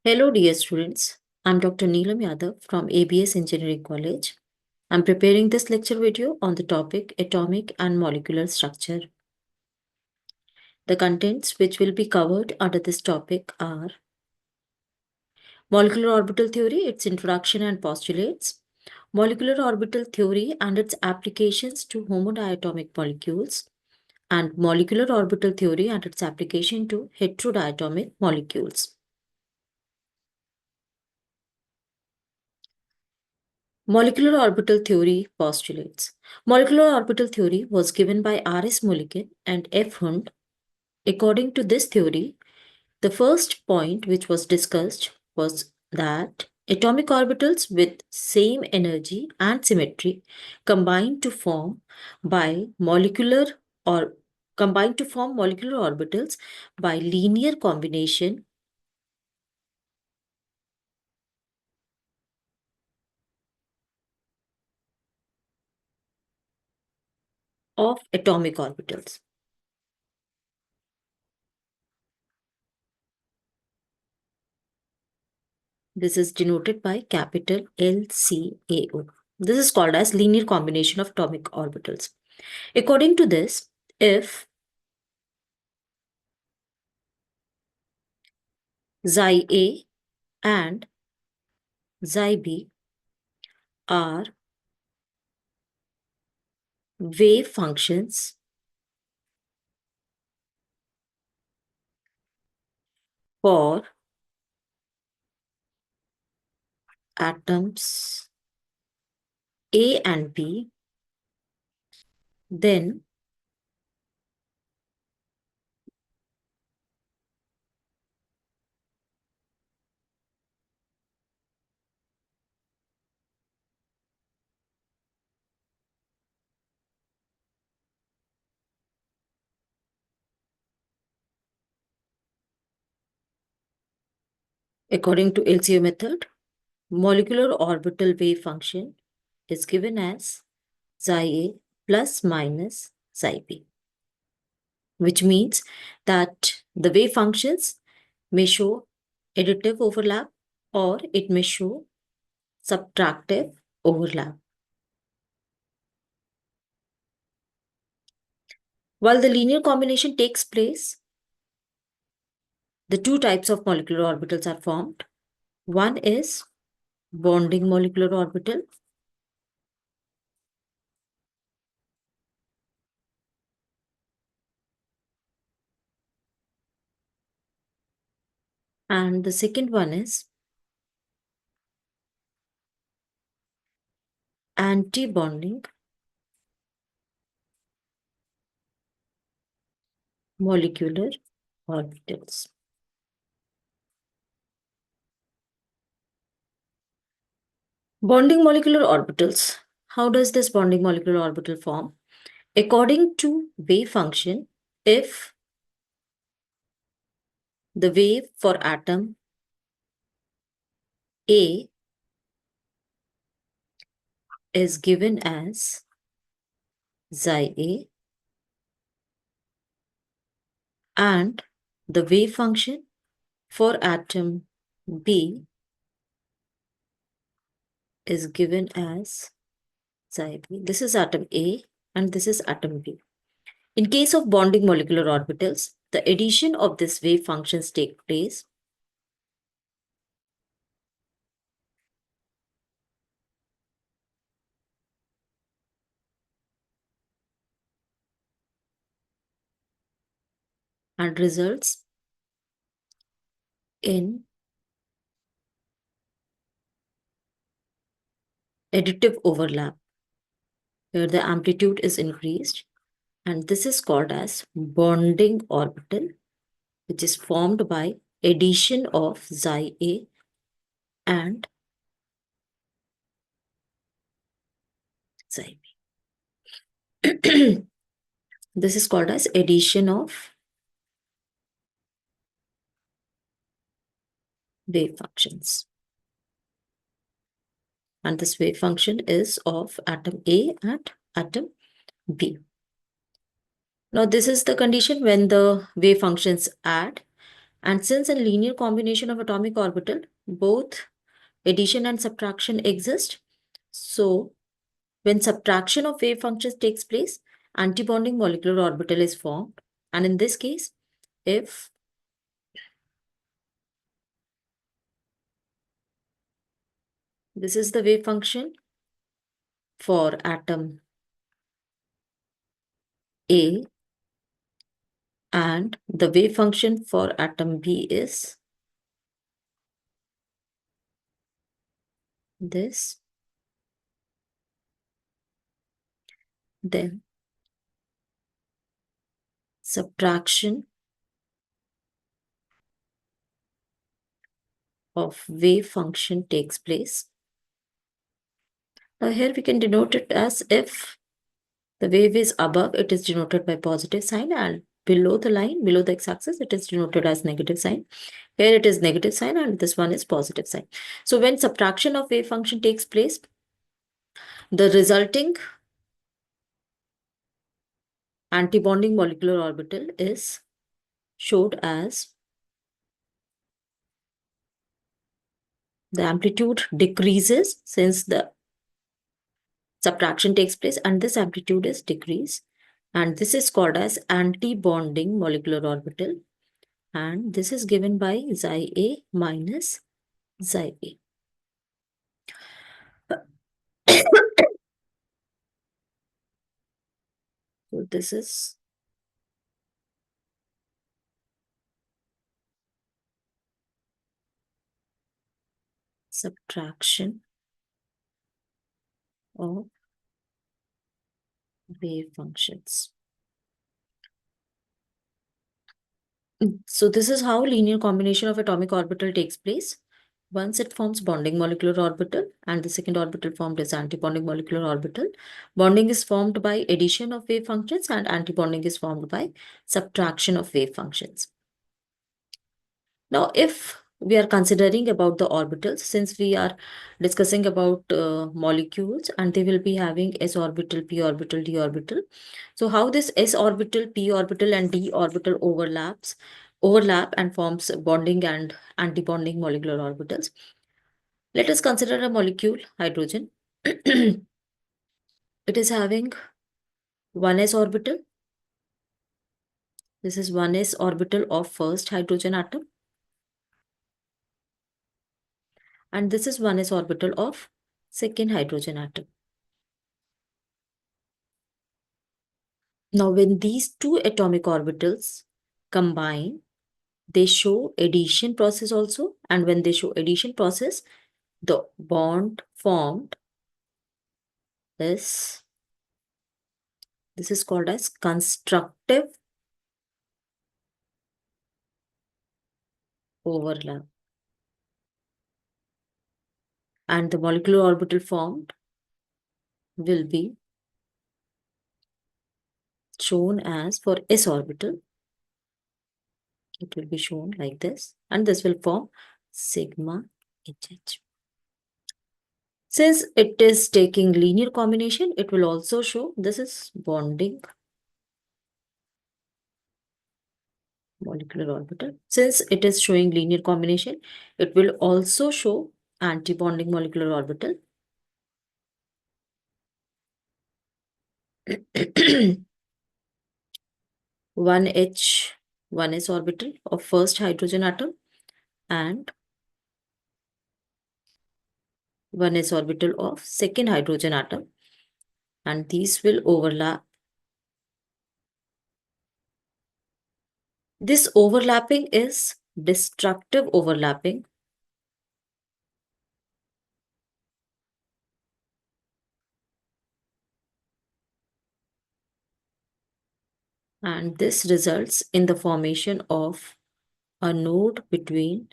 Hello, dear students. I'm Dr. Neelam Yadav from ABES Engineering College. I'm preparing this lecture video on the topic Atomic and Molecular Structure. The contents which will be covered under this topic are Molecular Orbital Theory, its introduction and postulates, Molecular Orbital Theory and its applications to homodiatomic molecules, and Molecular Orbital Theory and its application to heterodiatomic molecules. Molecular orbital theory postulates. Molecular orbital theory was given by R.S. Mulliken and F. Hund. According to this theory, the first point which was discussed was that atomic orbitals with same energy and symmetry combine to form molecular orbitals by linear combination of atomic orbitals. This is denoted by capital LCAO. This is called as linear combination of atomic orbitals. According to this, if xi A and xi B are wave functions for atoms A and B, then according to LCO method, molecular orbital wave function is given as xi A plus minus xi B, which means that the wave functions may show additive overlap or it may show subtractive overlap. While the linear combination takes place, the two types of molecular orbitals are formed. One is bonding molecular orbital, and the second one is anti-bonding molecular orbitals. Bonding molecular orbitals. How does this bonding molecular orbital form? According to wave function, if the wave for atom A is given as xi A and the wave function for atom B is given as xi B. This is atom A and this is atom B. In case of bonding molecular orbitals, the addition of these wave functions take place. And results in additive overlap, where the amplitude is increased, and this is called as bonding orbital, which is formed by addition of xi A and xi B. This is called as addition of wave functions. And this wave function is of atom A and atom B. Now, this is the condition when the wave functions add, And since in linear combination of atomic orbital, both addition and subtraction exist, so when subtraction of wave functions takes place, antibonding molecular orbital is formed. And in this case, if this is the wave function for atom A and the wave function for atom B is this, then subtraction of wave function takes place. Now here we can denote it as if the wave is above, it is denoted by positive sign, and below the line, below the x-axis, it is denoted as negative sign. Here it is negative sign and this one is positive sign. So when subtraction of wave function takes place, the resulting antibonding molecular orbital is showed as the amplitude decreases since the subtraction takes place, and this amplitude is decreased, and this is called as anti-bonding molecular orbital, and this is given by xi A minus xi A. So this is subtraction of wave functions. So this is how linear combination of atomic orbital takes place. Once it forms bonding molecular orbital, and the second orbital formed is antibonding molecular orbital. Bonding is formed by addition of wave functions and antibonding is formed by subtraction of wave functions. Now, if we are considering about the orbitals, since we are discussing about molecules and they will be having s orbital, p orbital, d orbital. So how this s orbital, p orbital and d orbital overlap and forms bonding and antibonding molecular orbitals. Let us consider a molecule, hydrogen. It is having 1s orbital. This is 1s orbital of first hydrogen atom. And this is 1s orbital of second hydrogen atom. Now, when these two atomic orbitals combine, they show addition process also. And when they show addition process, the bond formed is, this is called as constructive overlap. And the molecular orbital formed will be shown as, for s orbital, it will be shown like this, and this will form sigma HH. Since it is taking linear combination, it will also show, this is bonding molecular orbital. Since it is showing linear combination, it will also show anti-bonding molecular orbital. 1H, 1s orbital of first hydrogen atom and 1s orbital of second hydrogen atom, and these will overlap. This overlapping is destructive overlapping. And this results in the formation of a node between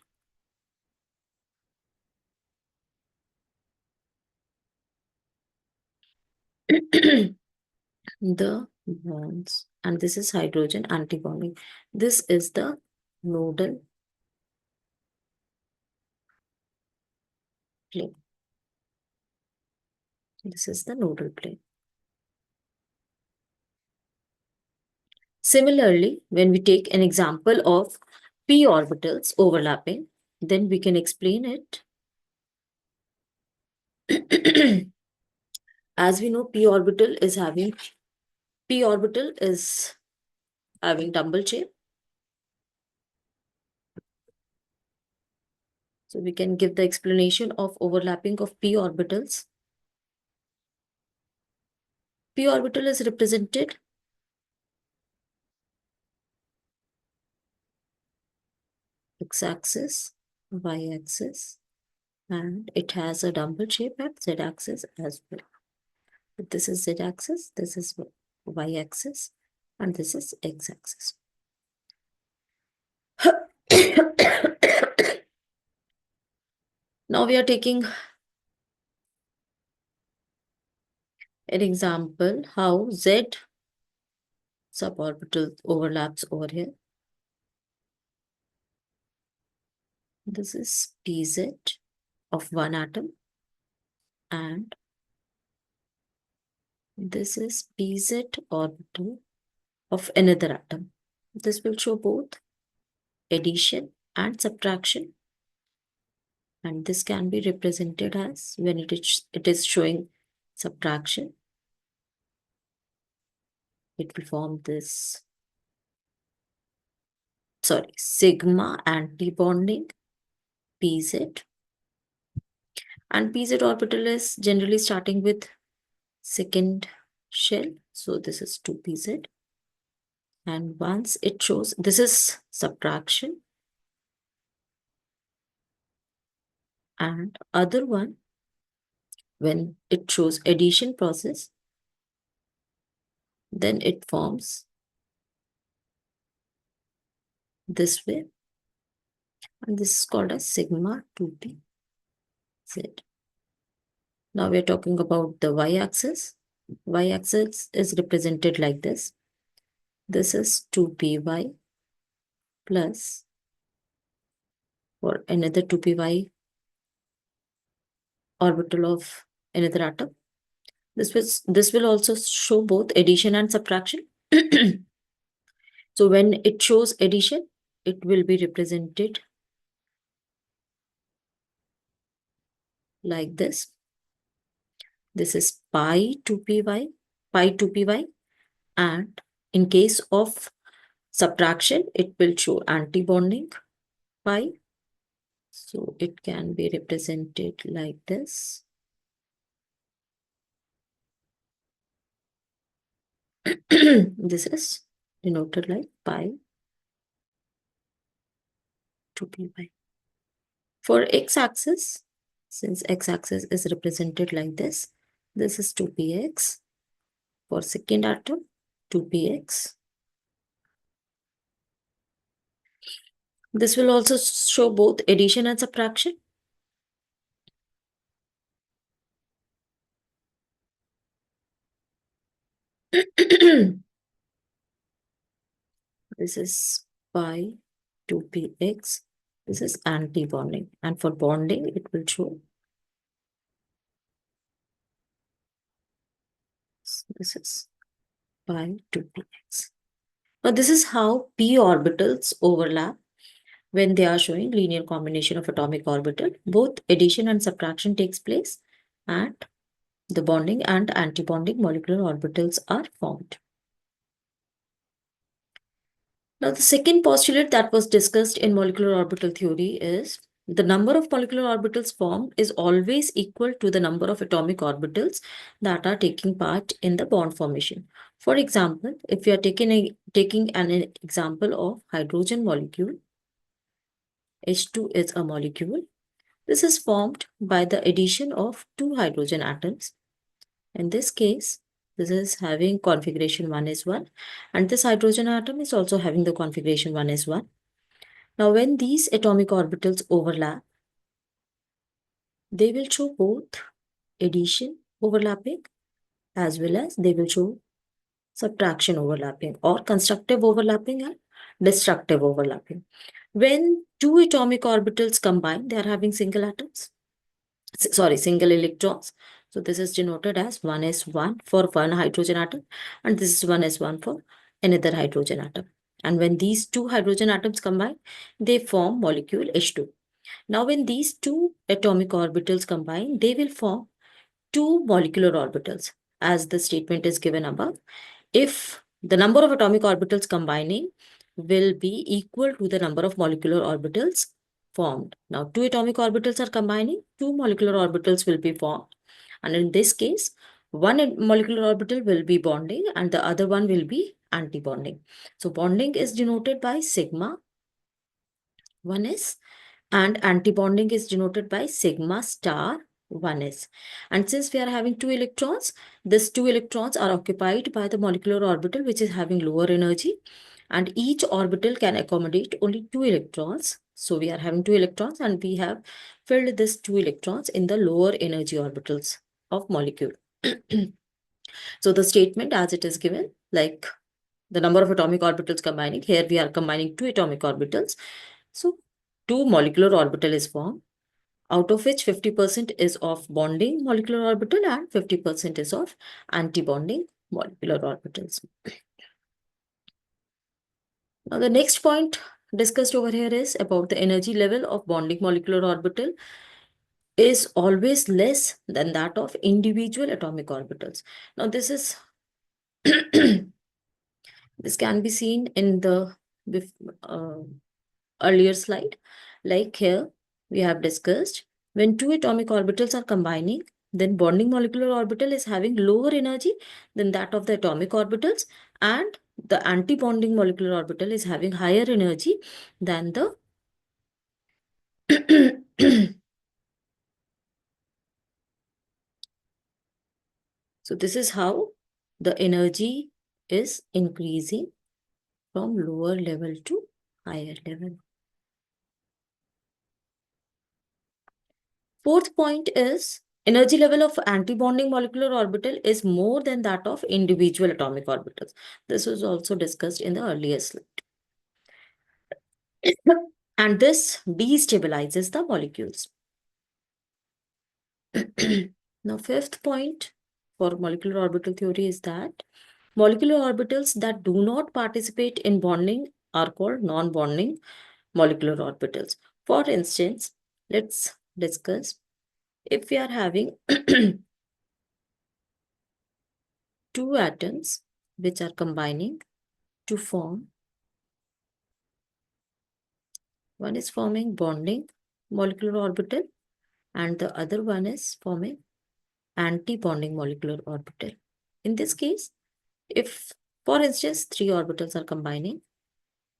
the bonds, and this is hydrogen antibonding. This is the nodal plane. This is the nodal plane. Similarly, when we take an example of p orbitals overlapping, then we can explain it. As we know, p orbital is having double shape. So we can give the explanation of overlapping of p orbitals. P orbital is represented x-axis, y-axis, and it has a double shape at z-axis as well. This is z-axis, this is y-axis, and this is x-axis. Now we are taking an example how z suborbital overlaps over here. This is pz of one atom, and this is pz orbital of another atom. This will show both addition and subtraction, and this can be represented as, when it is showing subtraction, it will form this, sigma antibonding pz, and pz orbital is generally starting with second shell, so this is 2pz, and once it shows, this is subtraction, and other one, when it shows addition process, then it forms this way, and this is called as sigma 2p z. Now we are talking about the y-axis. Y-axis is represented like this. This is 2py plus, or another 2py orbital of another atom. This will also show both addition and subtraction. So when it shows addition, it will be represented like this. This is pi 2py, and in case of subtraction, it will show antibonding pi. So it can be represented like this. This is denoted like pi 2py. For x-axis, since x-axis is represented like this is 2px. For second atom, 2px. This will also show both addition and subtraction. This is pi 2px. This is anti-bonding. And for bonding, it will show this is pi 2px. Now, this is how p orbitals overlap when they are showing linear combination of atomic orbital. Both addition and subtraction takes place, and the bonding and anti-bonding molecular orbitals are formed. Now, the second postulate that was discussed in molecular orbital theory is the number of molecular orbitals formed is always equal to the number of atomic orbitals that are taking part in the bond formation. For example, if we are taking an example of hydrogen molecule, H2 is a molecule. This is formed by the addition of two hydrogen atoms. In this case, this is having configuration 1s1, and this hydrogen atom is also having the configuration 1s1. Now, when these atomic orbitals overlap, they will show both addition overlapping as well as they will show subtraction overlapping, or constructive overlapping and destructive overlapping. When two atomic orbitals combine, they are having single electrons. So this is denoted as 1s1 for one hydrogen atom, and this is 1s1 for another hydrogen atom. And when these two hydrogen atoms combine, they form molecule H2. Now, when these two atomic orbitals combine, they will form two molecular orbitals, as the statement is given above. If the number of atomic orbitals combining will be equal to the number of molecular orbitals formed. Now, two atomic orbitals are combining, two molecular orbitals will be formed. And in this case, one molecular orbital will be bonding and the other one will be anti-bonding. So, bonding is denoted by sigma 1s and antibonding is denoted by sigma star 1s. And since we are having two electrons, these two electrons are occupied by the molecular orbital which is having lower energy, and each orbital can accommodate only two electrons. So we are having two electrons and we have filled these two electrons in the lower energy orbitals of molecule. So the statement as it is given, like the number of atomic orbitals combining, here we are combining two atomic orbitals. So two molecular orbital is formed, out of which 50% is of bonding molecular orbital and 50% is of anti-bonding molecular orbitals. Now the next point discussed over here is about the energy level of bonding molecular orbital is always less than that of individual atomic orbitals. Now this is this can be seen in the uh, earlier slide. Like here, we have discussed when two atomic orbitals are combining, then bonding molecular orbital is having lower energy than that of the atomic orbitals, and the anti-bonding molecular orbital is having higher energy than the so this is how the energy is increasing from lower level to higher level. Fourth point is energy level of antibonding molecular orbital is more than that of individual atomic orbitals. This was also discussed in the earlier slide. And this destabilizes the molecules. Now, fifth point for molecular orbital theory is that molecular orbitals that do not participate in bonding are called non-bonding molecular orbitals. For instance, let's discuss if we are having two atoms which are combining to form, one is forming bonding molecular orbital and the other one is forming anti-bonding molecular orbital. In this case, if for instance three orbitals are combining,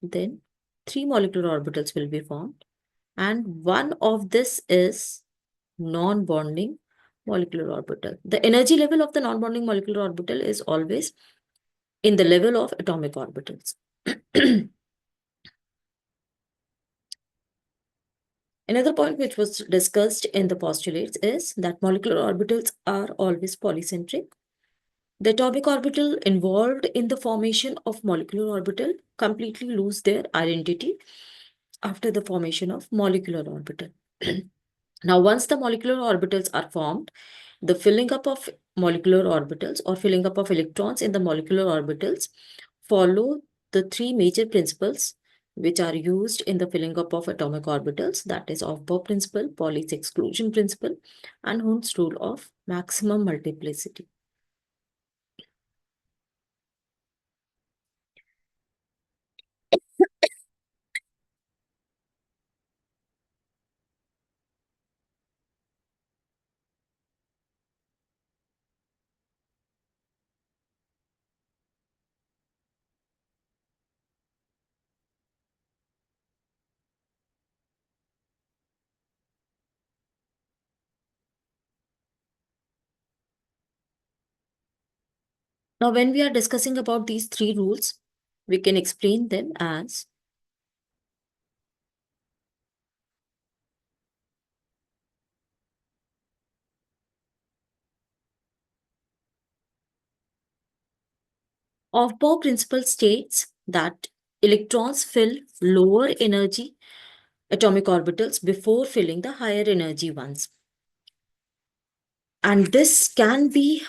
then three molecular orbitals will be formed and one of this is non-bonding molecular orbital. The energy level of the non-bonding molecular orbital is always in the level of atomic orbitals. Another point which was discussed in the postulates is that molecular orbitals are always polycentric. The atomic orbital involved in the formation of molecular orbital completely lose their identity after the formation of molecular orbital. Now, once the molecular orbitals are formed, the filling up of molecular orbitals or filling up of electrons in the molecular orbitals follow the three major principles which are used in the filling up of atomic orbitals, that is Aufbau principle, Pauli's exclusion principle, and Hund's rule of maximum multiplicity. Now, when we are discussing about these three rules, we can explain them as Aufbau principle states that electrons fill lower energy atomic orbitals before filling the higher energy ones. And this can be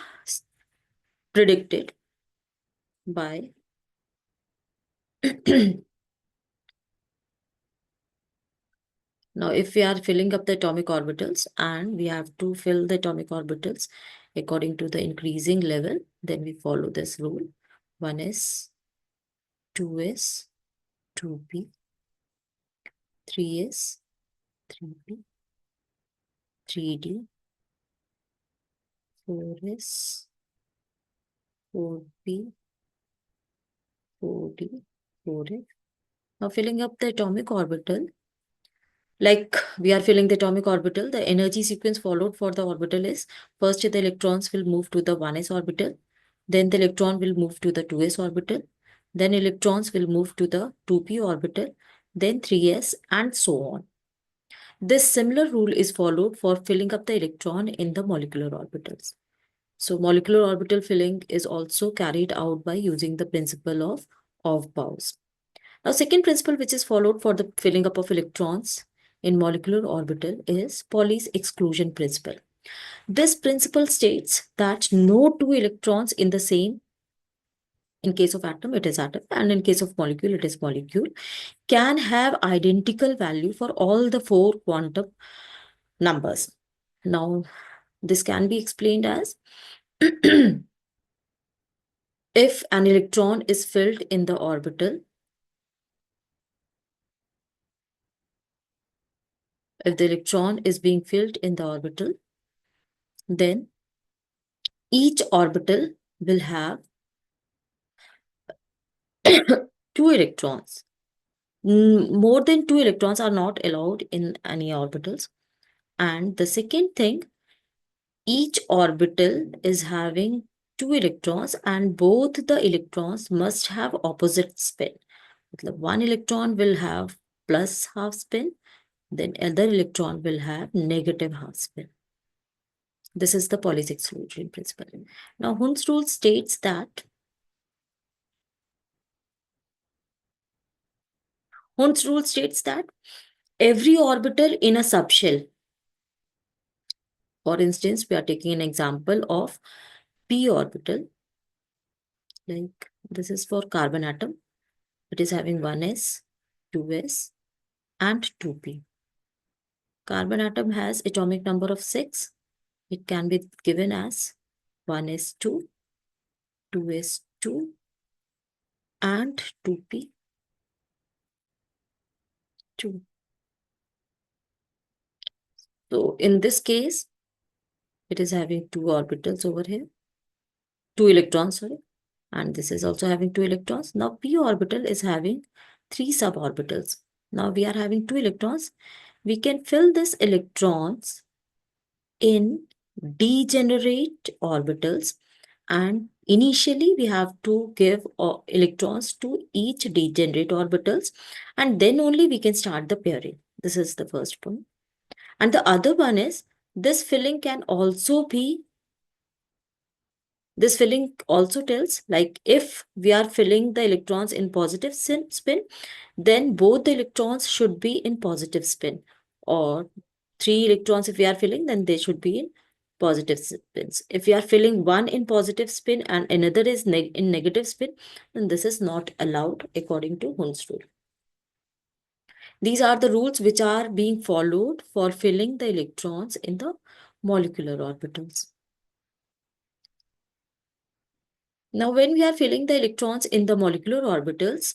predicted by Now, if we are filling up the atomic orbitals and we have to fill the atomic orbitals according to the increasing level, then we follow this rule. 1s, 2s, 2p, 3s, 3p, 3d, 4s, 4p, 4d, 4f. Now, filling up the atomic orbital, like we are filling the atomic orbital, the energy sequence followed for the orbital is first the electrons will move to the 1s orbital, then the electron will move to the 2s orbital, then electrons will move to the 2p orbital, then 3s, and so on. This similar rule is followed for filling up the electron in the molecular orbitals. So molecular orbital filling is also carried out by using the principle of Bose. Now, second principle which is followed for the filling up of electrons in molecular orbital is Pauli's exclusion principle. This principle states that no two electrons in the same, in case of atom it is atom, and in case of molecule it is molecule, can have identical value for all the four quantum numbers. Now, this can be explained as if an electron is filled in the orbital, if the electron is being filled in the orbital, then each orbital will have two electrons. More than two electrons are not allowed in any orbitals. And the second thing, each orbital is having two electrons and both the electrons must have opposite spin. One electron will have plus half spin, then other electron will have negative half spin. This is the Pauli's exclusion principle. Now, Hund's rule states that every orbital in a subshell, for instance, we are taking an example of p orbital, like this is for carbon atom. It is having 1s, 2s, and 2p. Carbon atom has atomic number of 6. It can be given as 1s2, 2s2, and 2p2. So in this case, it is having two orbitals over here, two electrons, sorry, and this is also having two electrons. Now p orbital is having three suborbitals. Now we are having two electrons. We can fill these electrons in degenerate orbitals, and initially we have to give electrons to each degenerate orbitals, and then only we can start the pairing. This is the first point. And the other one is this filling can also be, this filling also tells, like if we are filling the electrons in positive spin, then both the electrons should be in positive spin, or three electrons if we are filling, then they should be in positive spins. If we are filling one in positive spin and another is in negative spin, then this is not allowed according to Hund's rule. These are the rules which are being followed for filling the electrons in the molecular orbitals. Now, when we are filling the electrons in the molecular orbitals,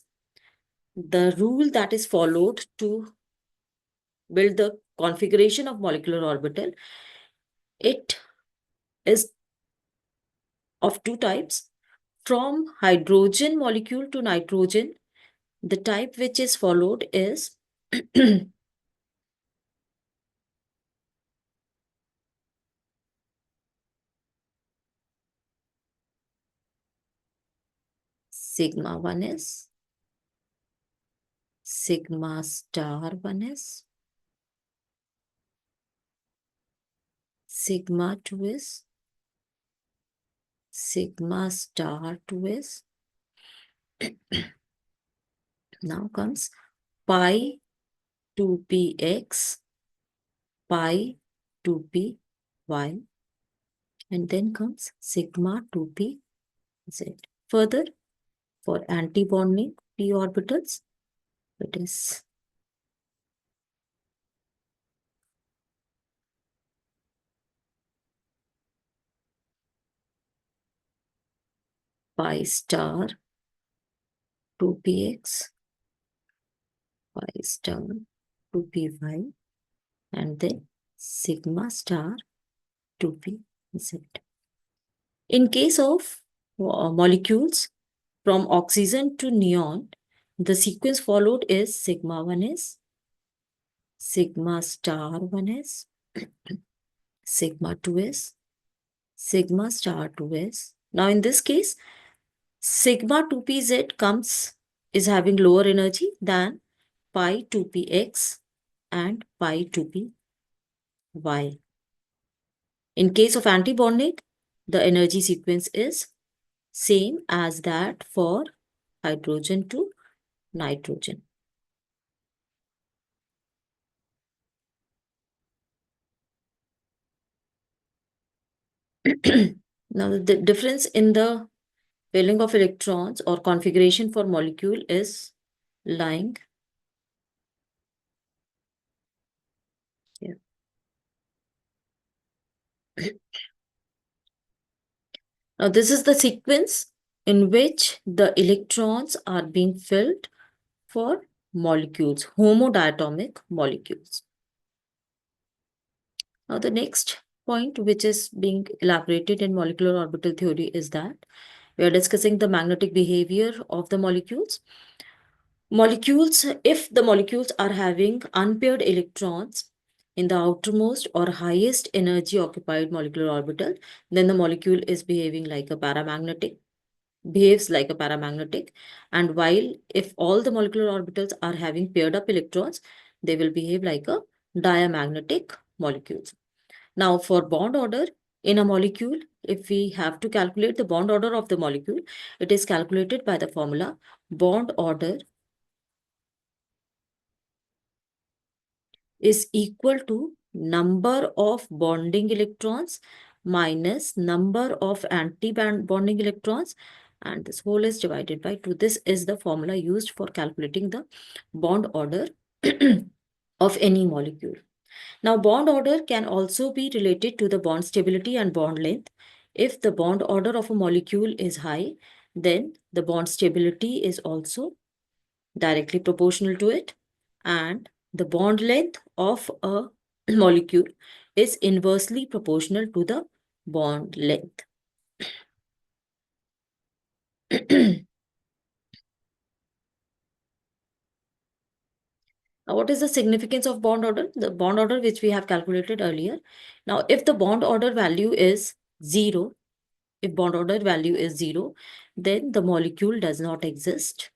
the rule that is followed to build the configuration of molecular orbital, it is of two types. From hydrogen molecule to nitrogen, the type which is followed is sigma 1s, sigma star 1s, sigma 2s, sigma star 2s. Now comes pi 2px, pi 2py, and then comes sigma 2pz. Further, for antibonding, p orbitals. It is pi star 2px, pi star 2py, and then sigma star 2pz. In case of molecules from oxygen to neon, the sequence followed is sigma 1s, sigma star 1s, sigma 2s, sigma star 2s. Now in this case, sigma 2pz is having lower energy than pi 2px and pi 2py. In case of antibonding, the energy sequence is same as that for hydrogen to nitrogen. Now the difference in the pairing of electrons or configuration for molecule is lying here. Now this is the sequence in which the electrons are being filled for molecules, homodiatomic molecules. Now the next point which is being elaborated in molecular orbital theory is that we are discussing the magnetic behavior of the molecules. Molecules, if the molecules are having unpaired electrons in the outermost or highest energy occupied molecular orbital, then the molecule is behaving like a paramagnetic, behaves like a paramagnetic. And while if all the molecular orbitals are having paired up electrons, they will behave like a diamagnetic molecules. Now for bond order in a molecule, if we have to calculate the bond order of the molecule, it is calculated by the formula bond order is equal to number of bonding electrons minus number of anti-bonding electrons, and this whole is divided by 2. This is the formula used for calculating the bond order of any molecule. Now, bond order can also be related to the bond stability and bond length. If the bond order of a molecule is high, then the bond stability is also directly proportional to it, and the bond length of a molecule is inversely proportional to the bond length. Now, what is the significance of bond order? The bond order which we have calculated earlier. Now, if the bond order value is 0, if bond order value is 0, then the molecule does not exist.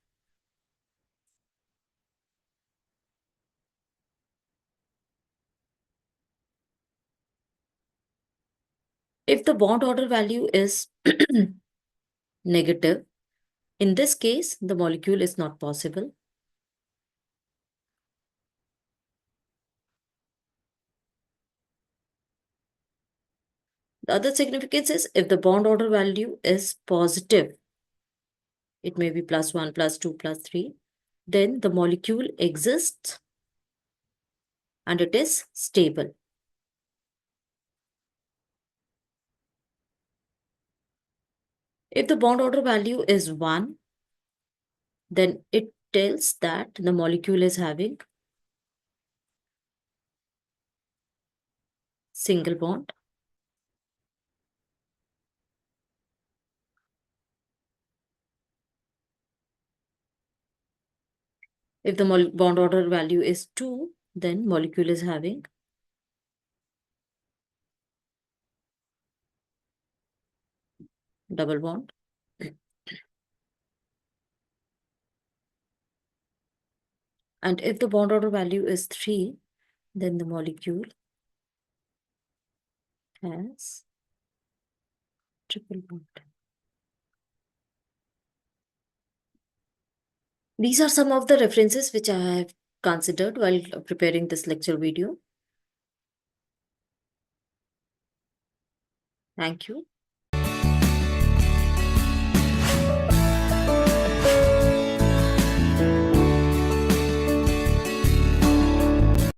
If the bond order value is negative, in this case, the molecule is not possible. The other significance is if the bond order value is positive, it may be +1, +2, +3, then the molecule exists and it is stable. If the bond order value is 1, then it tells that the molecule is having single bond. If the bond order value is 2, then molecule is having double bond. And if the bond order value is 3, then the molecule has triple bond. These are some of the references which I have considered while preparing this lecture video. Thank you.